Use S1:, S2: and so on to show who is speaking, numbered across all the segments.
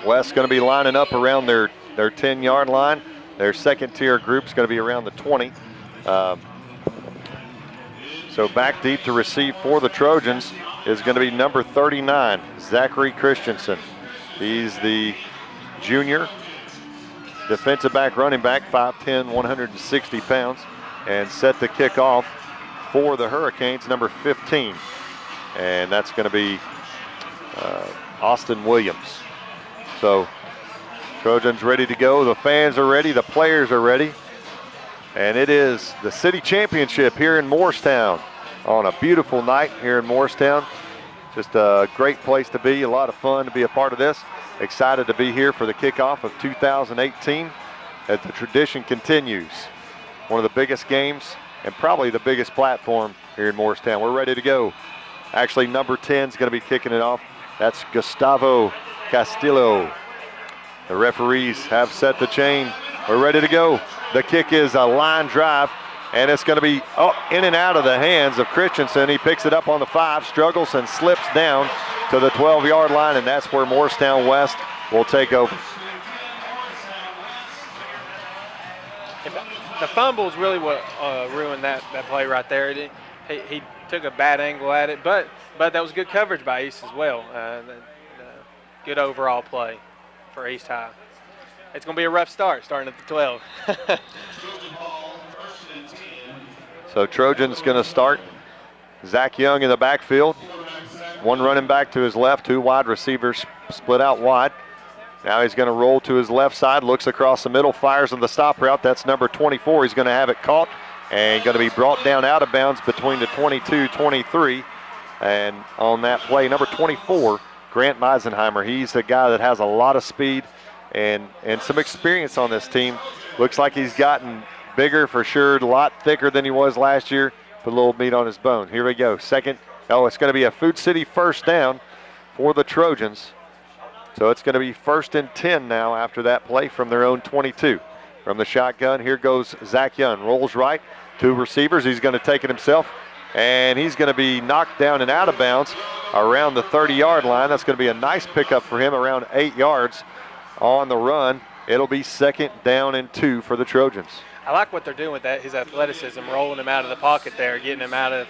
S1: West's going to be lining up around their 10-yard line. Their second-tier group's going to be around the 20. So back deep to receive for the Trojans is going to be number 39, Zachary Christensen. He's the junior defensive back, running back, 5'10", 160 pounds, and set to kick off for the Hurricanes, number 15. And that's going to be Austin Williams. So Trojans ready to go. The fans are ready. The players are ready. And it is the city championship here in Morristown on a beautiful night here in Morristown. Just a great place to be, a lot of fun to be a part of this. Excited to be here for the kickoff of 2018 as the tradition continues. One of the biggest games and probably the biggest platform here in Morristown. We're ready to go. Actually, number 10 is going to be kicking it off. That's Gustavo Castillo. The referees have set the chain. We're ready to go. The kick is a line drive, and it's going to be in and out of the hands of Christensen. He picks it up on the 5, struggles and slips down to the 12-yard line, and that's where Morristown West will take over.
S2: The fumbles really what ruined that play right there. He took a bad angle at it, but that was good coverage by East as well. Good overall play for East High. It's going to be a rough start, starting at the 12.
S1: So Trojans going to start. Zach Young in the backfield. One running back to his left, 2 wide receivers split out wide. Now he's going to roll to his left side, looks across the middle, fires on the stop route. That's number 24. He's going to have it caught and going to be brought down out of bounds between the 22-23. And on that play, number 24, Grant Meisenheimer. He's the guy that has a lot of speed and some experience on this team. Looks like he's gotten bigger for sure, a lot thicker than he was last year. Put a little meat on his bone. Here we go. Second. Oh, it's going to be a Food City first down for the Trojans. So it's going to be 1st and 10 now after that play from their own 22. From the shotgun, here goes Zach Young. Rolls right, 2 receivers. He's going to take it himself, and he's going to be knocked down and out of bounds around the 30-yard line. That's going to be a nice pickup for him, around 8 yards on the run. It'll be 2nd down and 2 for the Trojans.
S2: I like what they're doing with that, his athleticism, rolling him out of the pocket there, getting him out of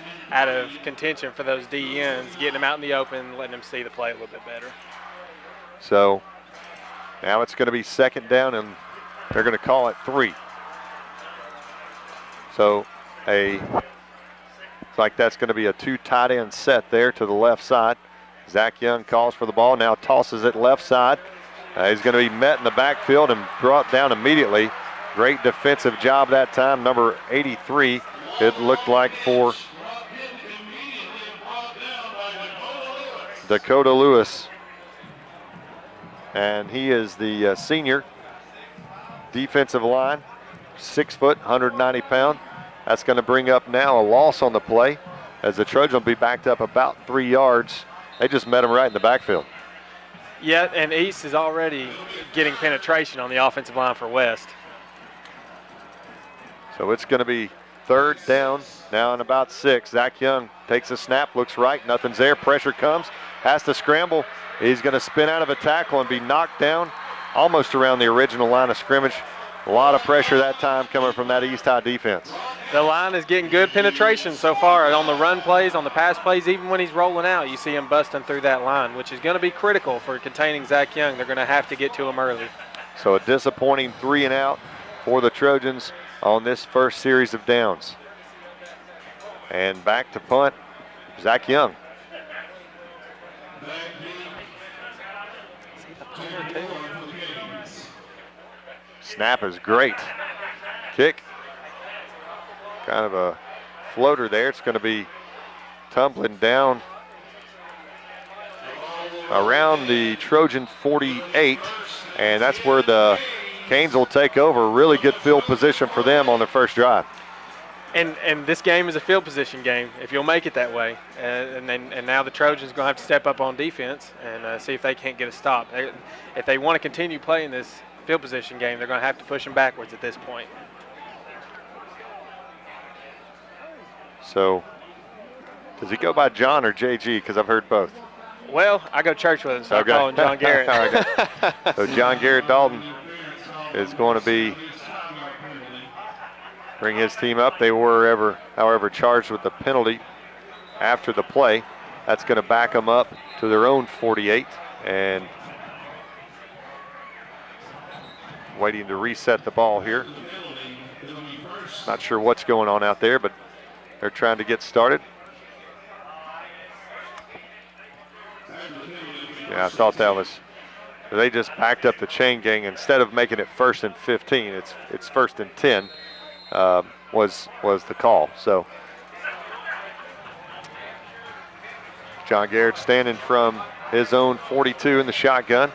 S2: contention for those DNs, getting him out in the open, letting him see the play a little bit better.
S1: So now it's going to be 2nd down, and they're going to call it 3. So it's like that's going to be a 2 tight end set there to the left side. Zach Young calls for the ball, now tosses it left side. He's going to be met in the backfield and brought down immediately. Great defensive job that time. Number 83, it looked like, for Dakota Lewis. And he is the senior defensive line, 6 foot, 190 pound. That's going to bring up now a loss on the play as the Trojans will be backed up about 3 yards. They just met him right in the backfield.
S2: Yeah, and East is already getting penetration on the offensive line for West.
S1: So it's going to be 3rd down, now in about 6. Zach Young takes a snap, looks right, nothing's there. Pressure comes, has to scramble. He's going to spin out of a tackle and be knocked down almost around the original line of scrimmage. A lot of pressure that time coming from that East High defense.
S2: The line is getting good penetration so far on the run plays, on the pass plays. Even when he's rolling out, you see him busting through that line, which is going to be critical for containing Zach Young. They're going to have to get to him early. So
S1: a disappointing 3 and out for the Trojans on this first series of downs. And back to punt, Zach Young. Snap is great. Kick, kind of a floater there. It's going to be tumbling down around the Trojan 48, and that's where the Canes will take over. Really good field position for them on their first drive.
S2: And this game is a field position game, if you'll make it that way. And now the Trojans are going to have to step up on defense and see if they can't get a stop. If they want to continue playing this field position game, they're going to have to push them backwards at this point.
S1: So does he go by John or JG? Because I've heard both.
S2: Well, I go to church with him, so
S1: Okay.
S2: I call him John Garrett.
S1: All right. So John Garrett Dalton is going to bring his team up. They were, however, charged with the penalty after the play. That's going to back them up to their own 48 and waiting to reset the ball here. Not sure what's going on out there, but they're trying to get started. Yeah, I thought that was, they just backed up the chain gang. Instead of making it 1st and 15, it's 1st and 10 was the call. So John Garrett standing from his own 42 in the shotgun.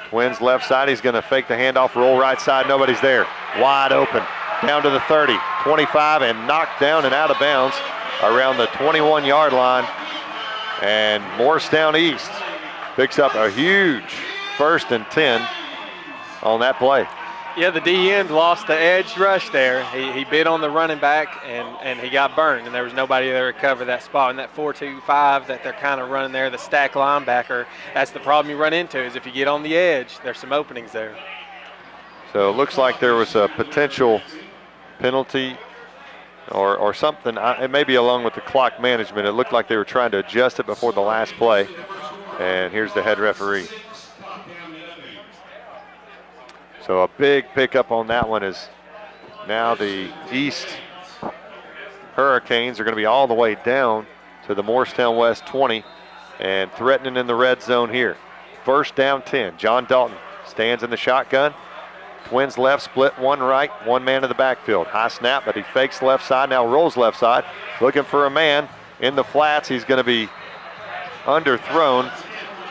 S1: Twins left side, he's going to fake the handoff, roll right side, nobody's there. Wide open, down to the 30, 25, and knocked down and out of bounds around the 21-yard line. And Morristown East picks up a huge 1st and 10 on that play.
S2: Yeah, the D end lost the edge rush there. He bit on the running back, and he got burned, and there was nobody there to cover that spot. And that 4-2-5 that they're kind of running there, the stack linebacker, that's the problem you run into, is if you get on the edge, there's some openings there.
S1: So it looks like there was a potential penalty or something. It may be along with the clock management. It looked like they were trying to adjust it before the last play. And here's the head referee. So a big pickup on that one is now the East Hurricanes are going to be all the way down to the Morristown West 20 and threatening in the red zone here. 1st down 10. John Dalton stands in the shotgun. Twins left, split one right, one man in the backfield. High snap, but he fakes left side, now rolls left side. Looking for a man in the flats. He's going to be underthrown,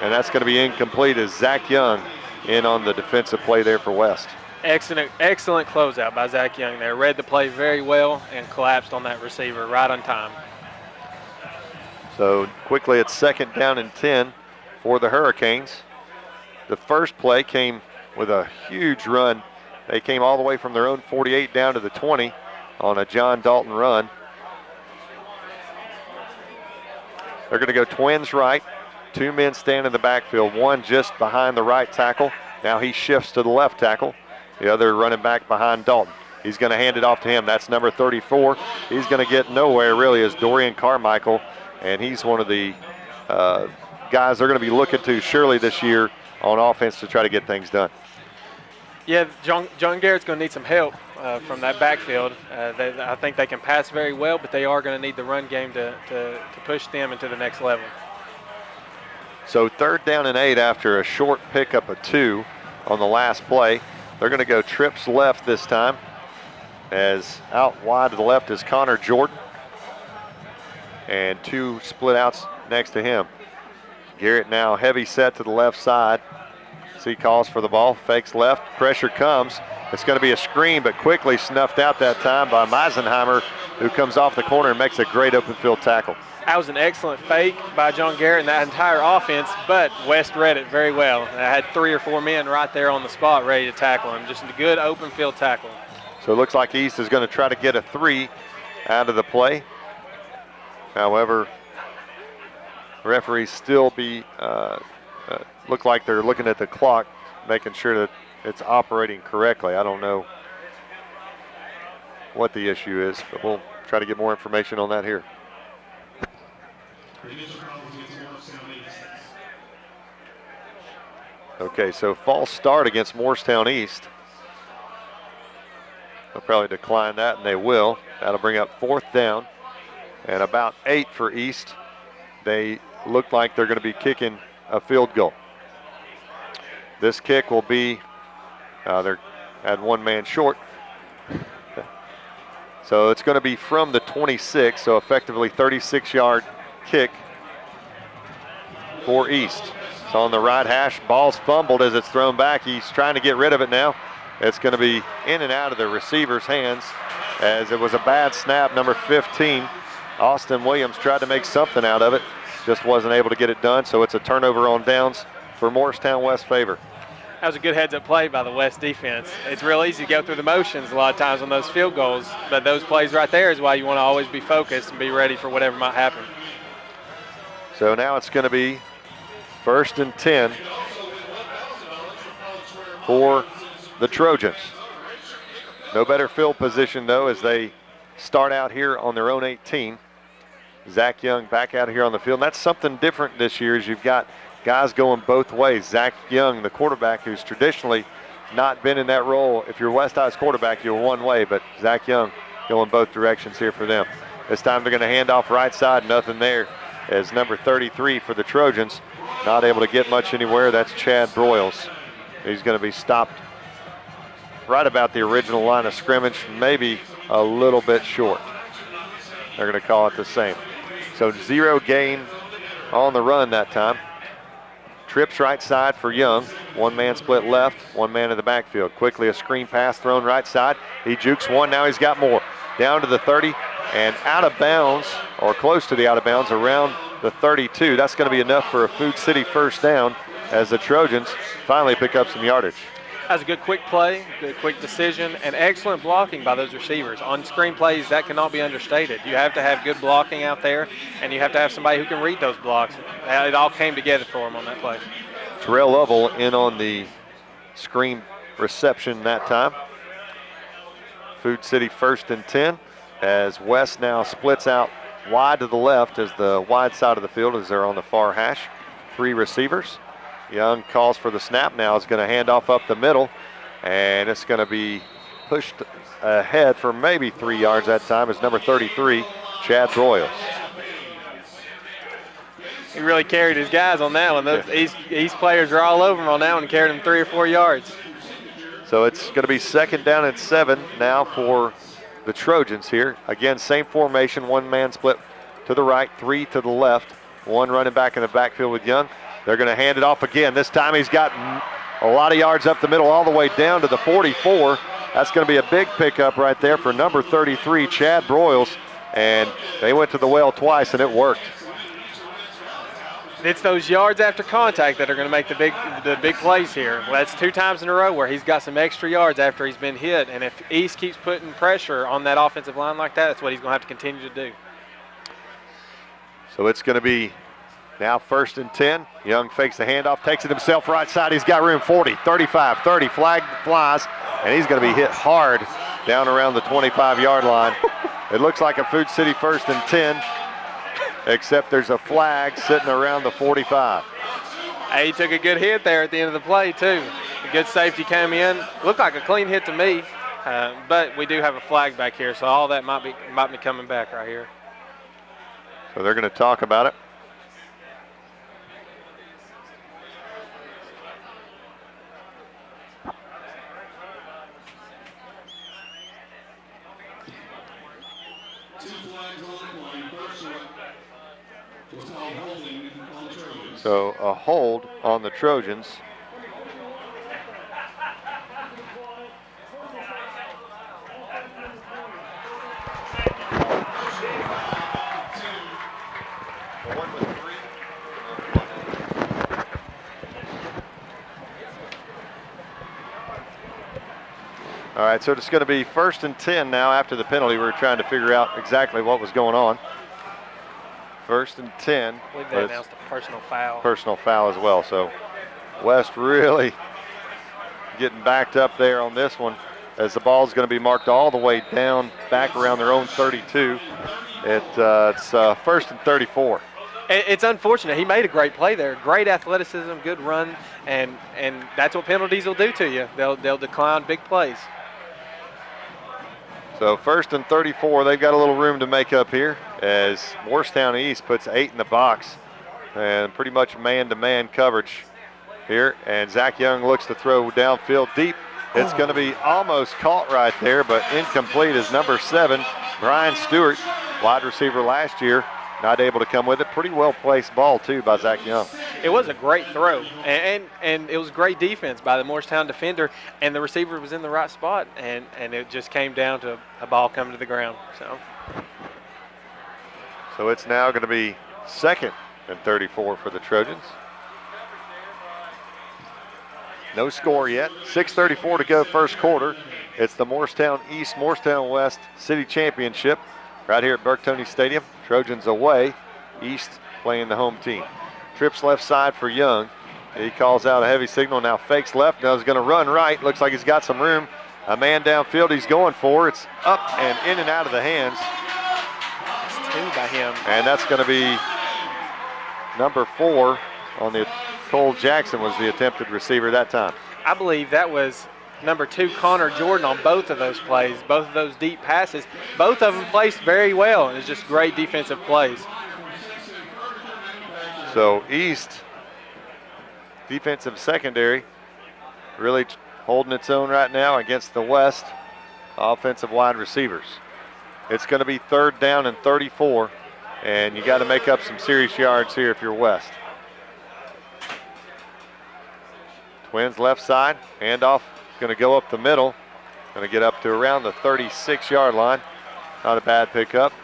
S1: and that's going to be incomplete as Zach Young in on the defensive play there for West.
S2: Excellent closeout by Zach Young there. Read the play very well and collapsed on that receiver right on time.
S1: So quickly it's 2nd down and 10 for the Hurricanes. The first play came with a huge run. They came all the way from their own 48 down to the 20 on a John Dalton run. They're going to go twins right. 2 men stand in the backfield, one just behind the right tackle. Now he shifts to the left tackle. The other running back behind Dalton. He's going to hand it off to him. That's number 34. He's going to get nowhere really is Dorian Carmichael, and he's one of the guys they're going to be looking to surely this year on offense to try to get things done.
S2: Yeah, John Garrett's going to need some help from that backfield. I think they can pass very well, but they are going to need the run game to push them into the next level.
S1: So 3rd down and 8 after a short pickup of 2 on the last play. They're going to go trips left this time, as out wide to the left is Connor Jordan and 2 split outs next to him. Garrett now heavy set to the left side. He calls for the ball, fakes left, pressure comes. It's going to be a screen, but quickly snuffed out that time by Meisenheimer, who comes off the corner and makes a great open field tackle.
S2: That was an excellent fake by John Garrett and that entire offense, but West read it very well. I had 3 or 4 men right there on the spot ready to tackle him. Just a good open field tackle.
S1: So it looks like East is going to try to get a 3 out of the play. However, referees still look like they're looking at the clock, making sure that it's operating correctly. I don't know what the issue is, but we'll try to get more information on that here. Okay, so false start against Morristown East. They'll probably decline that, and they will. That'll bring up 4th down and about 8 for East. They look like they're going to be kicking a field goal. This kick will be, they're at 1 man short. So it's going to be from the 26, so effectively 36-yard kick for East. It's on the right hash. Ball's fumbled as it's thrown back. He's trying to get rid of it now. It's going to be in and out of the receiver's hands as it was a bad snap. Number 15, Austin Williams, tried to make something out of it. Just wasn't able to get it done, so it's a turnover on downs for Morristown West favor.
S2: That was a good heads-up play by the West defense. It's real easy to go through the motions a lot of times on those field goals, but those plays right there is why you want to always be focused and be ready for whatever might happen.
S1: So now it's going to be 1st and 10 for the Trojans. No better field position, though, as they start out here on their own 18. Zach Young back out here on the field. And that's something different this year, is you've got guys going both ways. Zach Young, the quarterback, who's traditionally not been in that role. If you're West High's quarterback, you're one way, but Zach Young going both directions here for them. This time they're going to hand off right side, nothing there, as number 33 for the Trojans, not able to get much anywhere. That's Chad Broyles. He's going to be stopped right about the original line of scrimmage, maybe a little bit short. They're going to call it the same. So 0 gain on the run that time. Trips right side for Young. One man split left, one man in the backfield. Quickly a screen pass thrown right side. He jukes one, now he's got more. Down to the 30 and out of bounds, or close to the out of bounds, around the 32. That's going to be enough for a Food City first down as the Trojans finally pick up some yardage.
S2: That's a good quick play, good quick decision, and excellent blocking by those receivers. On screen plays, that cannot be understated. You have to have good blocking out there, and you have to have somebody who can read those blocks. It all came together for him on that play.
S1: Terrell Lovell in on the screen reception that time. Food City 1st and 10, as West now splits out wide to the left as the wide side of the field, as they're on the far hash. 3 receivers. Young calls for the snap now. Is going to hand off up the middle, and it's going to be pushed ahead for maybe 3 yards that time as number 33, Chad Broyles.
S2: He really carried his guys on that one. Those East players are all over him on that one and carried him 3 or 4 yards.
S1: So it's going to be 2nd down and 7 now for the Trojans here. Again, same formation, 1 man split to the right, 3 to the left, 1 running back in the backfield with Young. They're going to hand it off again. This time he's got a lot of yards up the middle, all the way down to the 44. That's going to be a big pickup right there for number 33, Chad Broyles. And they went to the well twice, and it worked.
S2: It's those yards after contact that are going to make the big plays here. Well, that's 2 times in a row where he's got some extra yards after he's been hit. And if East keeps putting pressure on that offensive line like that, that's what he's going to have to continue to do.
S1: So it's going to be now 1st and 10. Young fakes the handoff, takes it himself right side. He's got room. 40, 35, 30, flag flies, and he's going to be hit hard down around the 25-yard line. It looks like a Food City 1st and 10, except there's a flag sitting around the 45.
S2: He took a good hit there at the end of the play, too. A good safety came in. Looked like a clean hit to me, but we do have a flag back here, so all that might be coming back right here.
S1: So they're going to talk about it. So a hold on the Trojans. All right, so it's going to be 1st and 10 now after the penalty. We were trying to figure out exactly what was going on. 1st and 10.
S2: I believe they announced a personal foul.
S1: Personal foul as well. So West really getting backed up there on this one, as the ball is going to be marked all the way down back around their own 32. It's 1st and 34.
S2: It's unfortunate. He made a great play there. Great athleticism, good run, and that's what penalties will do to you. They'll decline big plays.
S1: So 1st and 34, they've got a little room to make up here, as Morristown East puts 8 in the box and pretty much man-to-man coverage here. And Zach Young looks to throw downfield deep. It's going to be almost caught right there, but incomplete is number 7, Brian Stewart, wide receiver last year, not able to come with it. Pretty well-placed ball, too, by Zach Young.
S2: It was a great throw, and it was great defense by the Morristown defender, and the receiver was in the right spot, and it just came down to a ball coming to the ground.
S1: So it's now going to be 2nd and 34 for the Trojans. No score yet. 6:34 to go first quarter. It's the Morristown East, Morristown West City Championship right here at Burke Toney Stadium. Trojans away. East playing the home team. Trips left side for Young. He calls out a heavy signal, now fakes left, now he's going to run right. Looks like he's got some room. A man downfield he's going for. It's up and in and out of the hands.
S2: It's 2 by him.
S1: And that's going to be number 4 on the Cole Jackson was the attempted receiver that time.
S2: I believe that was number 2, Connor Jordan, on both of those plays, both of those deep passes. Both of them placed very well, and it's just great defensive plays.
S1: So East defensive secondary really holding its own right now against the West offensive wide receivers. It's going to be 3rd down and 34, and you got to make up some serious yards here if you're West. Twins left side, handoff, going to go up the middle, going to get up to around the 36-yard line. Not a bad pickup.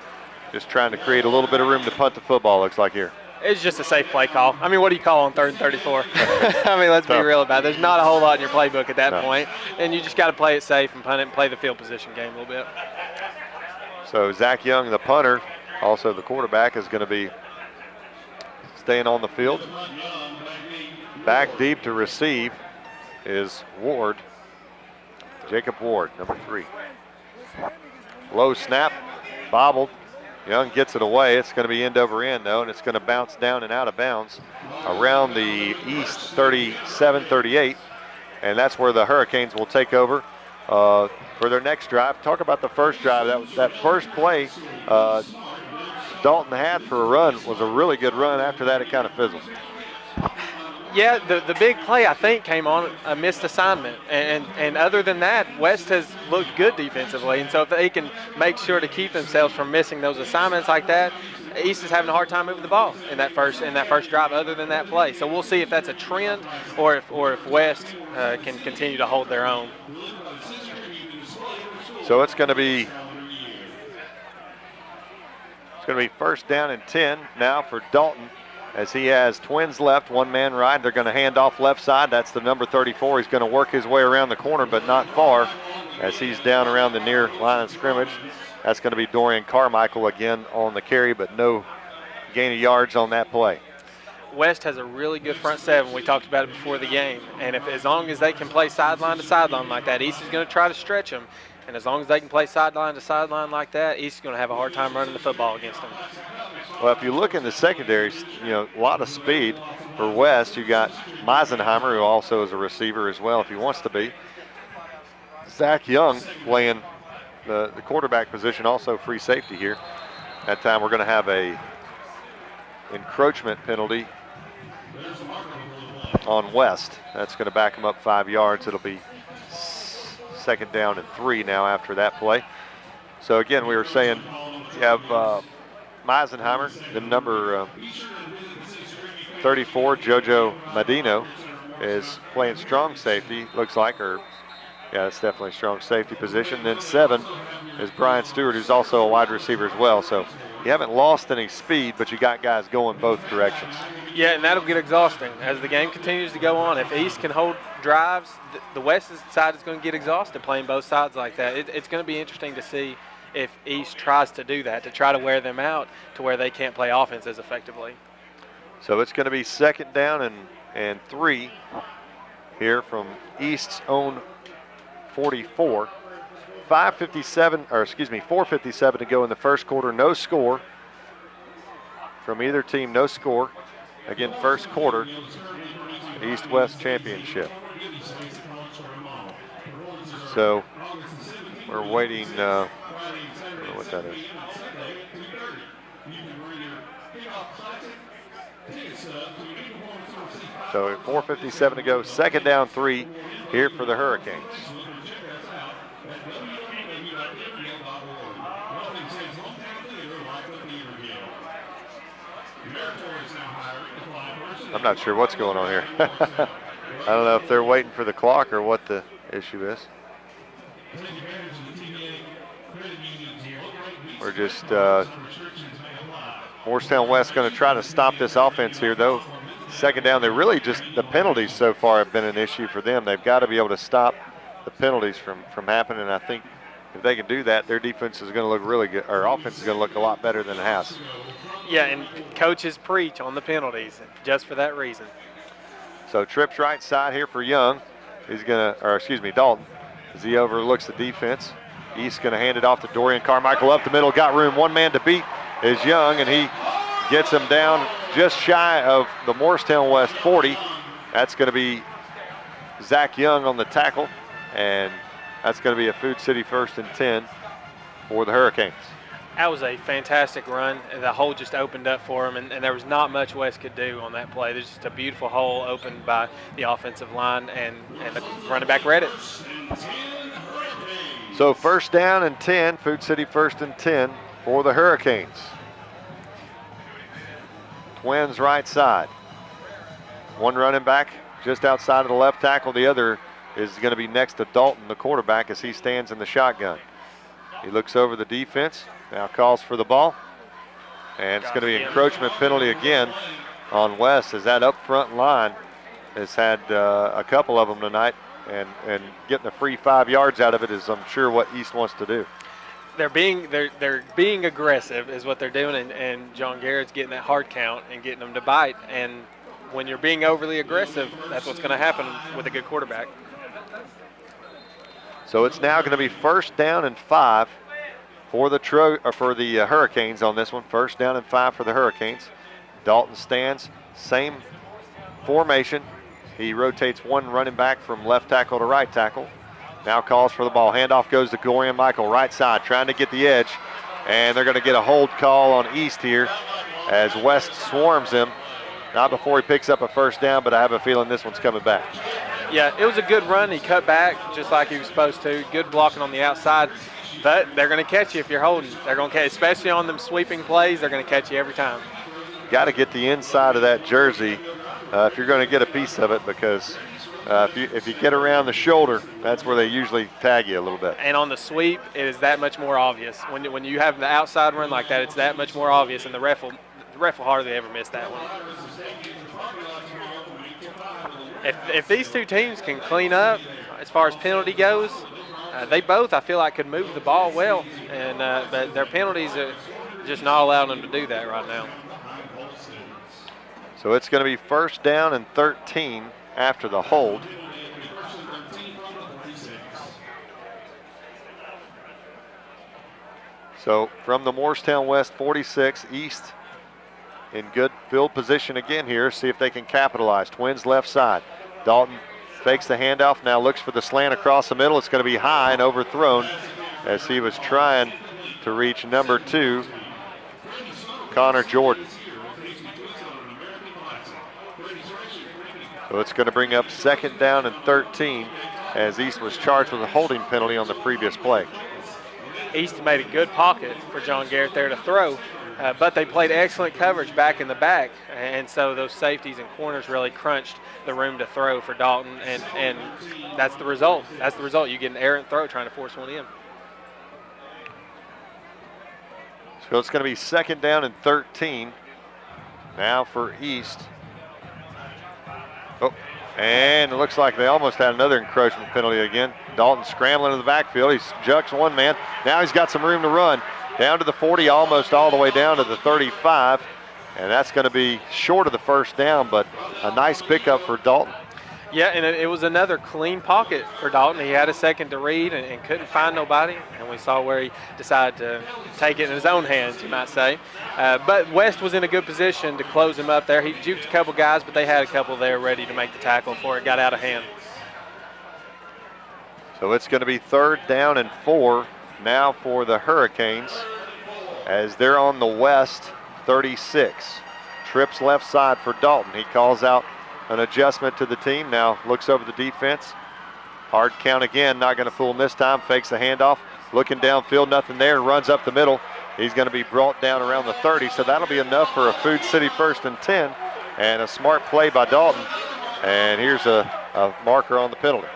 S1: Just trying to create a little bit of room to punt the football, looks like here.
S2: It's just a safe play call. I mean, what do you call on 3rd and 34? I mean, let's be real about it. There's not a whole lot in your playbook at that point, and you just got to play it safe and punt it and play the field position game a little bit.
S1: So Zach Young, the punter, also the quarterback, is going to be staying on the field. Back deep to receive is Ward, Jacob Ward, number 3. Low snap, bobbled. Young gets it away. It's going to be end over end, though, and it's going to bounce down and out of bounds around the East 37-38, and that's where the Hurricanes will take over for their next drive. Talk about the first drive. That first play Dalton had for a run was a really good run. After that, it kind of fizzled.
S2: Yeah, the big play, I think, came on a missed assignment. And other than that, West has looked good defensively. And so if they can make sure to keep themselves from missing those assignments like that, East is having a hard time moving the ball in that first drive other than that play. So we'll see if that's a trend or if West can continue to hold their own.
S1: So it's going to be 1st down and 10 now for Dalton, as he has twins left, one man right. They're going to hand off left side. That's the number 34. He's going to work his way around the corner, but not far, as he's down around the near line of scrimmage. That's going to be Dorian Carmichael again on the carry, but no gain of yards on that play.
S2: West has a really good front seven. We talked about it before the game. And as long as they can play sideline to sideline like that, East is going to try to stretch them. And as long as they can play sideline to sideline like that, East is going to have a hard time running the football against them.
S1: Well, if you look in the secondary, a lot of speed for West. You got Meisenheimer, who also is a receiver as well if he wants to be. Zach Young playing the quarterback position, also free safety here. That time we're going to have a encroachment penalty on West. That's going to back him up 5 yards. It'll be 2nd down and 3 now after that play. So again, we were saying you have Meisenheimer, the number 34, Jojo Medino, is playing strong safety, looks like, yeah, it's definitely a strong safety position. Then 7 is Brian Stewart, who's also a wide receiver as well. So you haven't lost any speed, but you got guys going both directions.
S2: Yeah, and that'll get exhausting as the game continues to go on. If East can hold drives, the West side is going to get exhausted playing both sides like that. It's going to be interesting to see if East tries to do that, to try to wear them out to where they can't play offense as effectively.
S1: So it's going to be 2nd down and 3 here from East's own 44. 4:57 to go in the first quarter. No score from either team. No score. Again, first quarter, East-West championship. So we're waiting. I don't know what that is. So 4:57 to go. 2nd down, 3 here for the Hurricanes. I'm not sure what's going on here. I don't know if they're waiting for the clock or what the issue is. We're just Morristown West going to try to stop this offense here, though. 2nd down, they really just, the penalties so far have been an issue for them. They've got to be able to stop the penalties from happening. I think if they can do that, their defense is going to look really good, or offense is going to look a lot better than it has.
S2: Yeah, and coaches preach on the penalties just for that reason.
S1: So trips right side here for Young. He's going to, or excuse me, Dalton, as he overlooks the defense. East's going to hand it off to Dorian Carmichael up the middle. Got room, one man to beat is Young, and he gets him down just shy of the Morristown West 40. That's going to be Zach Young on the tackle, and that's going to be a Food City 1st and 10 for the Hurricanes.
S2: That was a fantastic run. The hole just opened up for him, and there was not much West could do on that play. There's just a beautiful hole opened by the offensive line, and the running back read it.
S1: So 1st down and 10, Food City 1st and 10 for the Hurricanes. Twins right side. One running back just outside of the left tackle. The other is going to be next to Dalton, the quarterback, as he stands in the shotgun. He looks over the defense, now calls for the ball. And it's going to be an encroachment penalty again on West, as that up front line has had a couple of them tonight. And getting a free 5 yards out of it is, I'm sure, what East wants to do.
S2: They're being aggressive is what they're doing, and John Garrett's getting that hard count and getting them to bite. And when you're being overly aggressive, that's what's going to happen with a good quarterback.
S1: So it's now going to be 1st down and 5 for the Hurricanes on this one. 1st down and 5 for the Hurricanes. Dalton stands, same formation. He rotates one running back from left tackle to right tackle. Now calls for the ball. Handoff goes to Dorian Michael, right side, trying to get the edge. And they're going to get a hold call on East here as West swarms him. Not before he picks up a 1st down, but I have a feeling this one's coming back.
S2: Yeah, it was a good run. He cut back just like he was supposed to. Good blocking on the outside. But they're going to catch you if you're holding. They're going to catch, especially on them sweeping plays, they're going to catch you every time.
S1: Got to get the inside of that jersey if you're going to get a piece of it, because if you get around the shoulder, that's where they usually tag you a little bit.
S2: And on the sweep, it is that much more obvious. When you have the outside run like that, it's that much more obvious, and the ref will hardly ever miss that one. If these two teams can clean up as far as penalty goes, they both, I feel like, could move the ball well, and but their penalties are just not allowing them to do that right now.
S1: So it's going to be 1st down and 13 after the hold. So from the Morristown West 46, East in good field position again here. See if they can capitalize. Twins left side. Dalton fakes the handoff, now looks for the slant across the middle. It's going to be high and overthrown as he was trying to reach number 2, Connor Jordan. So it's going to bring up 2nd down and 13 as East was charged with a holding penalty on the previous play.
S2: East made a good pocket for John Garrett there to throw, but they played excellent coverage back in the back, and so those safeties and corners really crunched the room to throw for Dalton, and that's the result. That's the result. You get an errant throw trying to force one in.
S1: So it's going to be 2nd down and 13 now for East. Oh, and it looks like they almost had another encroachment penalty again. Dalton scrambling in the backfield. He jucks one man. Now he's got some room to run. Down to the 40, almost all the way down to the 35. And that's going to be short of the 1st down, but a nice pickup for Dalton.
S2: Yeah, and it was another clean pocket for Dalton. He had a second to read and couldn't find nobody. And we saw where he decided to take it in his own hands, you might say. But West was in a good position to close him up there. He juked a couple guys, but they had a couple there ready to make the tackle before it got out of hand.
S1: So it's going to be 3rd down and 4 now for the Hurricanes as they're on the West 36. Trips left side for Dalton. He calls out an adjustment to the team. Now looks over the defense. Hard count again, not going to fool him this time. Fakes the handoff, looking downfield, nothing there, runs up the middle. He's going to be brought down around the 30, so that'll be enough for a Food City 1st and 10, and a smart play by Dalton. And here's a marker on the penalty.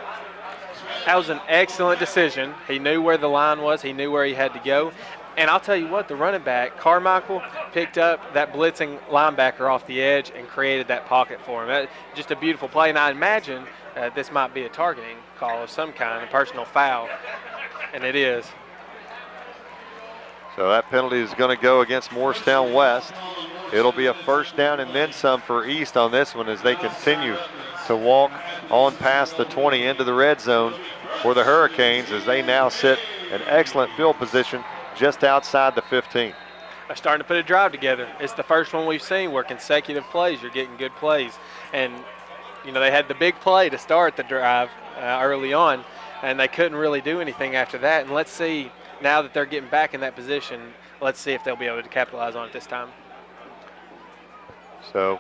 S2: That was an excellent decision. He knew where the line was. He knew where he had to go. And I'll tell you what, the running back, Carmichael, picked up that blitzing linebacker off the edge and created that pocket for him. Just a beautiful play, and I imagine this might be a targeting call of some kind, a personal foul, and it is.
S1: So that penalty is going to go against Morristown West. It'll be a first down and then some for East on this one as they continue to walk on past the 20 into the red zone for the Hurricanes as they now sit in excellent field position just outside the 15.
S2: They're starting to put a drive together. It's the first one we've seen where consecutive plays, you're getting good plays. And, you know, they had the big play to start the drive early on, and they couldn't really do anything after that. And let's see, now that they're getting back in that position, let's see if they'll be able to capitalize on it this time.
S1: So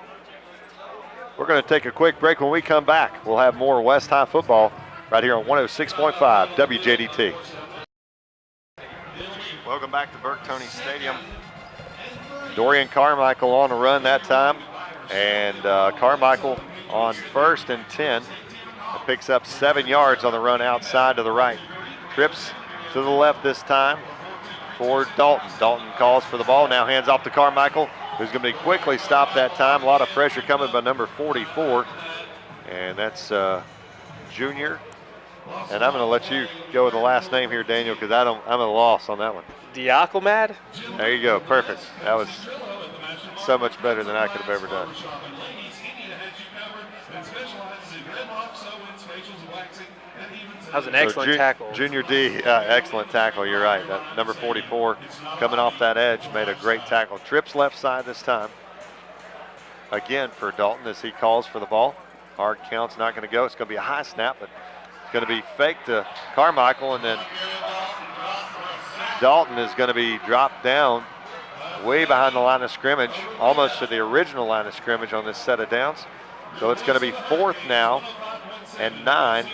S1: we're going to take a quick break. When we come back, we'll have more West High football right here on 106.5 WJDT. Welcome back to Burke Toney Stadium. Dorian Carmichael on the run that time, and Carmichael on 1st and 10. Picks up 7 yards on the run outside to the right. Trips to the left this time for Dalton. Dalton calls for the ball, now hands off to Carmichael, who's going to be quickly stopped that time. A lot of pressure coming by number 44, and that's junior. And I'm going to let you go with the last name here, Daniel, because I'm at a loss on that one.
S2: Diakomad?
S1: There you go, perfect. That was so much better than I could have ever done.
S2: That was an excellent tackle.
S1: Junior D, excellent tackle, you're right. That number 44 coming off that edge made a great tackle. Trips left side this time. Again for Dalton as he calls for the ball. Hard count's not going to go. It's going to be a high snap, but it's going to be faked to Carmichael, and then Dalton is going to be dropped down way behind the line of scrimmage, almost to the original line of scrimmage on this set of downs. So it's going to be 4th now and 9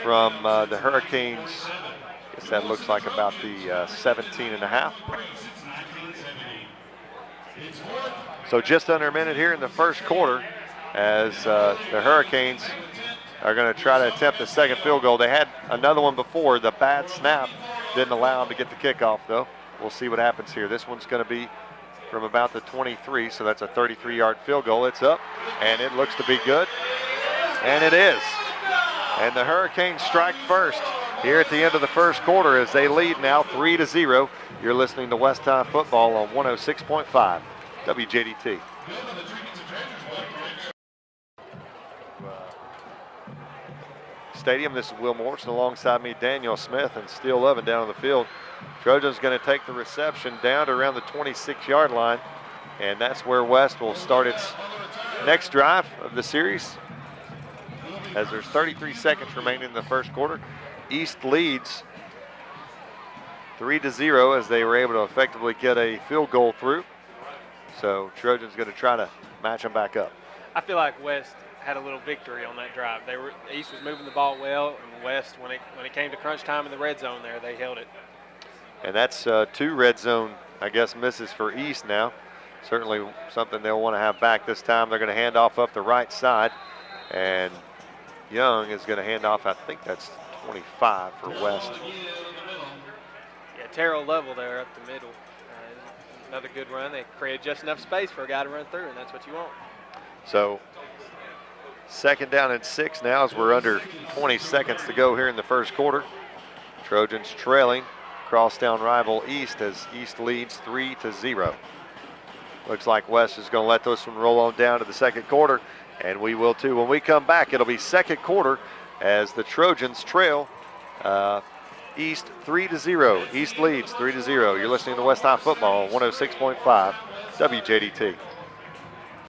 S1: from the Hurricanes. I guess that looks like about the 17 and a half. So just under a minute here in the first quarter as the Hurricanes are going to try to attempt the second field goal. They had another one before. The bad snap didn't allow them to get the kickoff, though. We'll see what happens here. This one's going to be from about the 23, so that's a 33-yard field goal. It's up, and it looks to be good, and it is. And the Hurricanes strike first here at the end of the first quarter as they lead now 3-0. You're listening to West High football on 106.5 WJDT. Stadium. This is Will Morrison alongside me, Daniel Smith, and Steele Lovin down on the field. Trojans going to take the reception down to around the 26-yard line, and that's where West will start its next drive of the series as there's 33 seconds remaining in the first quarter. East leads 3-0 as they were able to effectively get a field goal through. So Trojans going to try to match them back up.
S2: I feel like West had a little victory on that drive. East was moving the ball well, and West, when it came to crunch time in the red zone there, they held it.
S1: And that's 2 red zone, I guess, misses for East now. Certainly something they'll want to have back this time. They're going to hand off up the right side, and Young is going to hand off, I think that's 25 for West.
S2: Yeah, Terrell Level there up the middle. Another good run. They created just enough space for a guy to run through, and that's what you want.
S1: So 2nd down and 6 now as we're under 20 seconds to go here in the first quarter. Trojans trailing crosstown rival East as East leads 3-0. Looks like West is going to let this one roll on down to the second quarter, and we will too. When we come back, it'll be second quarter as the Trojans trail East 3-0. East leads 3-0. You're listening to West High Football on 106.5 WJDT.